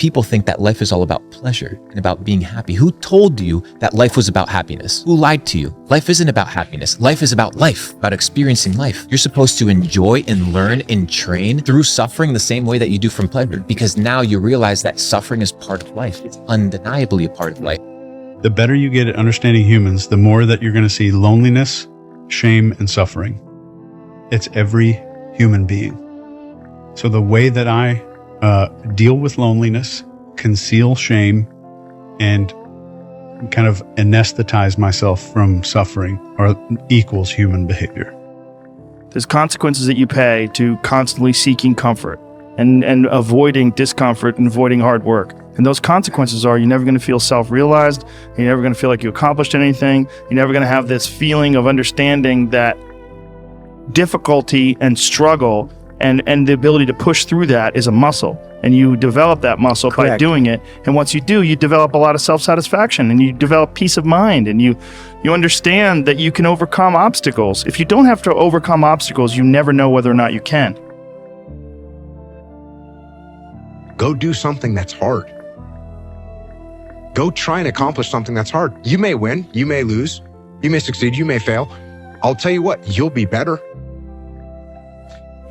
people think that life is all about pleasure and about being happy. Who told you that life was about happiness? Who lied to you? Life isn't about happiness. Life is about life, about experiencing life. You're supposed to enjoy and learn and train through suffering the same way that you do from pleasure, because now you realize that suffering is part of life. It's undeniably a part of life. The better you get at understanding humans, the more that you're going to see loneliness, shame, and suffering. It's every human being. So the way that I deal with loneliness, conceal shame, and kind of anesthetize myself from suffering are equals human behavior. There's consequences that you pay to constantly seeking comfort and avoiding discomfort and avoiding hard work. And those consequences are you're never going to feel self-realized. You're never going to feel like you accomplished anything. You're never going to have this feeling of understanding that difficulty and struggle and the ability to push through that is a muscle. And you develop that muscle by doing it. And once you do, you develop a lot of self-satisfaction and you develop peace of mind and you understand that you can overcome obstacles. If you don't have to overcome obstacles, you never know whether or not you can. Go do something that's hard. Go try and accomplish something that's hard. You may win, you may lose, you may succeed, you may fail. I'll tell you what, you'll be better.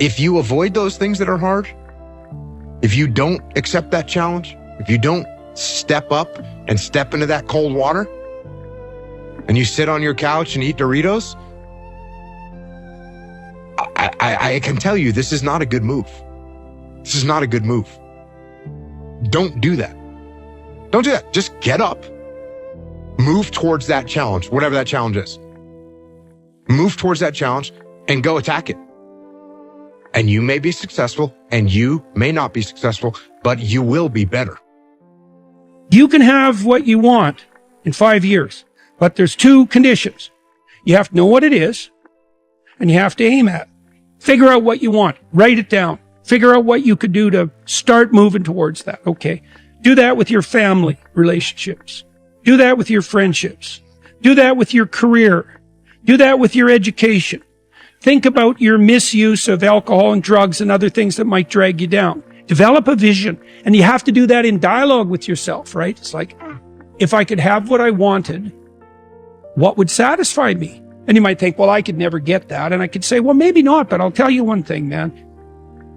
If you avoid those things that are hard, if you don't accept that challenge, if you don't step up and step into that cold water, and you sit on your couch and eat Doritos, I can tell you this is not a good move. This is not a good move. Don't do that. Don't do that. Just get up. Move towards that challenge, whatever that challenge is. Move towards that challenge and go attack it. And you may be successful and you may not be successful, but you will be better. You can have what you want in 5 years, but there's 2 conditions. You have to know what it is and you have to aim at it. Figure out what you want. Write it down. Figure out what you could do to start moving towards that. Okay. Do that with your family relationships. Do that with your friendships. Do that with your career. Do that with your education. Think about your misuse of alcohol and drugs and other things that might drag you down. Develop a vision. And you have to do that in dialogue with yourself, right? It's like, if I could have what I wanted, what would satisfy me? And you might think, well, I could never get that. And I could say, well, maybe not, but I'll tell you one thing, man.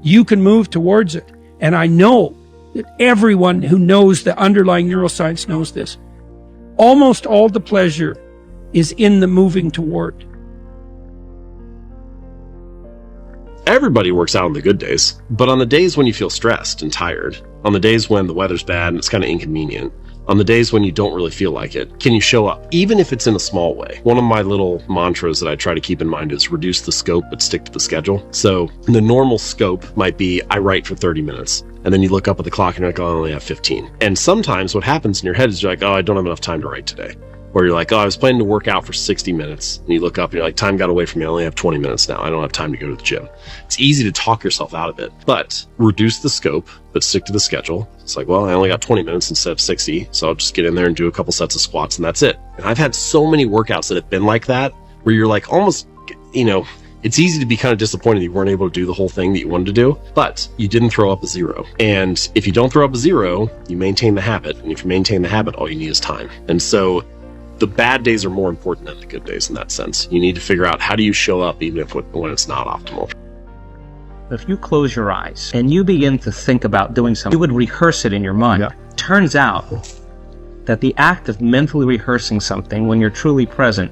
You can move towards it. And I know that everyone who knows the underlying neuroscience knows this. Almost all the pleasure is in the moving toward. Everybody works out on the good days, but on the days when you feel stressed and tired, on the days when the weather's bad and it's kind of inconvenient, on the days when you don't really feel like it, can you show up, even if it's in a small way? One of my little mantras that I try to keep in mind is reduce the scope, but stick to the schedule. So the normal scope might be, I write for 30 minutes. And then you look up at the clock and you're like, oh, I only have 15. And sometimes what happens in your head is you're like, oh, I don't have enough time to write today. Or you're like, oh, I was planning to work out for 60 minutes. And you look up and you're like, time got away from me. I only have 20 minutes now. I don't have time to go to the gym. It's easy to talk yourself out of it, but reduce the scope, but stick to the schedule. It's like, well, I only got 20 minutes instead of 60. So I'll just get in there and do a couple sets of squats and that's it. And I've had so many workouts that have been like that, where you're like almost, it's easy to be kind of disappointed you weren't able to do the whole thing that you wanted to do, but you didn't throw up a 0. And if you don't throw up a 0, you maintain the habit. And if you maintain the habit, all you need is time. And so the bad days are more important than the good days in that sense. You need to figure out, how do you show up even if when it's not optimal? If you close your eyes and you begin to think about doing something, you would rehearse it in your mind. Yeah. Turns out that the act of mentally rehearsing something when you're truly present,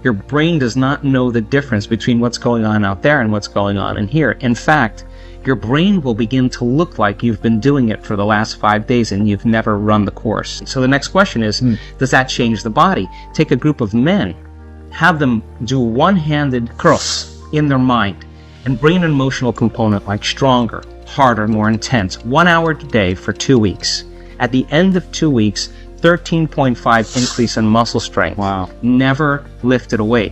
your brain does not know the difference between what's going on out there and what's going on in here. In fact, your brain will begin to look like you've been doing it for the last 5 days and you've never run the course. So the next question is, does that change the body? Take a group of men, have them do one-handed curls in their mind, and bring an emotional component like stronger, harder, more intense, 1 hour a day for 2 weeks. At the end of 2 weeks, 13.5 increase in muscle strength. Wow. Never lifted a weight.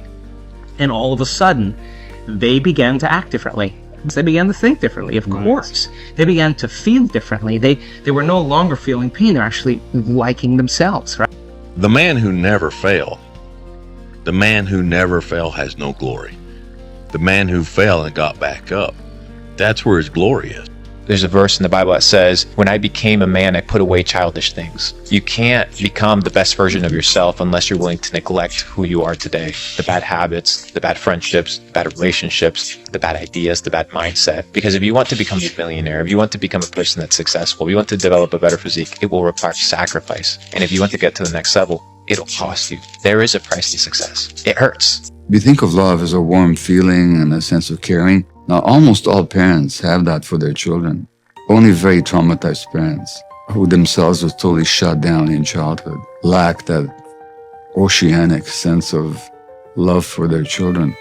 And all of a sudden, they began to act differently. They began to think differently, of course. They began to feel differently. They were no longer feeling pain. They're actually liking themselves, right? The man who never failed, the man who never fell has no glory. The man who fell and got back up, that's where his glory is. There's a verse in the Bible that says, when I became a man, I put away childish things. You can't become the best version of yourself unless you're willing to neglect who you are today. The bad habits, the bad friendships, the bad relationships, the bad ideas, the bad mindset. Because if you want to become a millionaire, if you want to become a person that's successful, if you want to develop a better physique, it will require sacrifice. And if you want to get to the next level, it'll cost you. There is a price to success. It hurts. We think of love as a warm feeling and a sense of caring. Now, almost all parents have that for their children. Only very traumatized parents, who themselves were totally shut down in childhood, lack that oceanic sense of love for their children.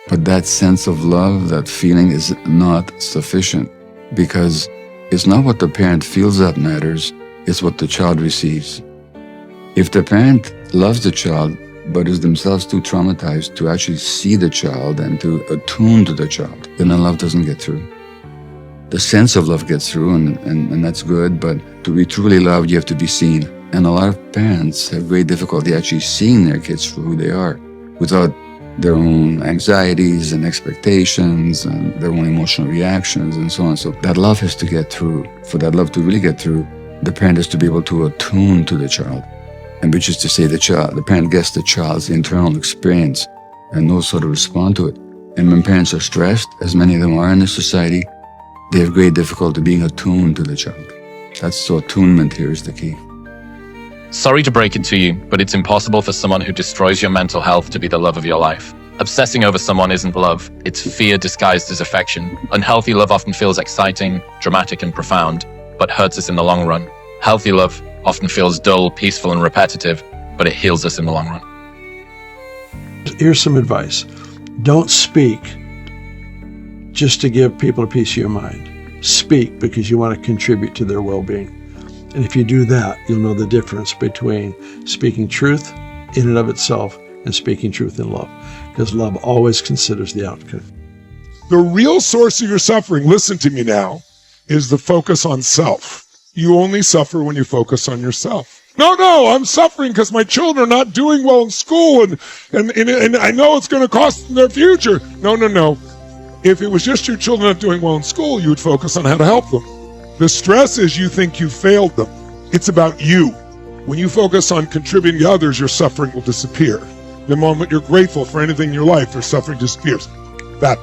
But that sense of love, that feeling is not sufficient, because it's not what the parent feels that matters, it's what the child receives. If the parent loves the child, but is themselves too traumatized to actually see the child and to attune to the child, then the love doesn't get through. The sense of love gets through, and that's good, but to be truly loved, you have to be seen. And a lot of parents have great difficulty actually seeing their kids for who they are, without their own anxieties and expectations and their own emotional reactions and so on. So that love has to get through. For that love to really get through, the parent has to be able to attune to the child. And which is to say the parent gets the child's internal experience and knows how to respond to it. And when parents are stressed, as many of them are in this society, they have great difficulty being attuned to the child. So attunement here is the key. Sorry to break it to you, but it's impossible for someone who destroys your mental health to be the love of your life. Obsessing over someone isn't love, it's fear disguised as affection. Unhealthy love often feels exciting, dramatic, and profound, but hurts us in the long run. Healthy love often feels dull, peaceful, and repetitive, but it heals us in the long run. Here's some advice. Don't speak just to give people a piece of your mind. Speak because you want to contribute to their well-being. And if you do that, you'll know the difference between speaking truth in and of itself and speaking truth in love, because love always considers the outcome. The real source of your suffering, listen to me now, is the focus on self. You only suffer when you focus on yourself. No, I'm suffering because my children are not doing well in school and I know it's going to cost them their future. No. If it was just your children not doing well in school, you would focus on how to help them. The stress is you think you failed them. It's about you. When you focus on contributing to others, your suffering will disappear. The moment you're grateful for anything in your life, your suffering disappears. That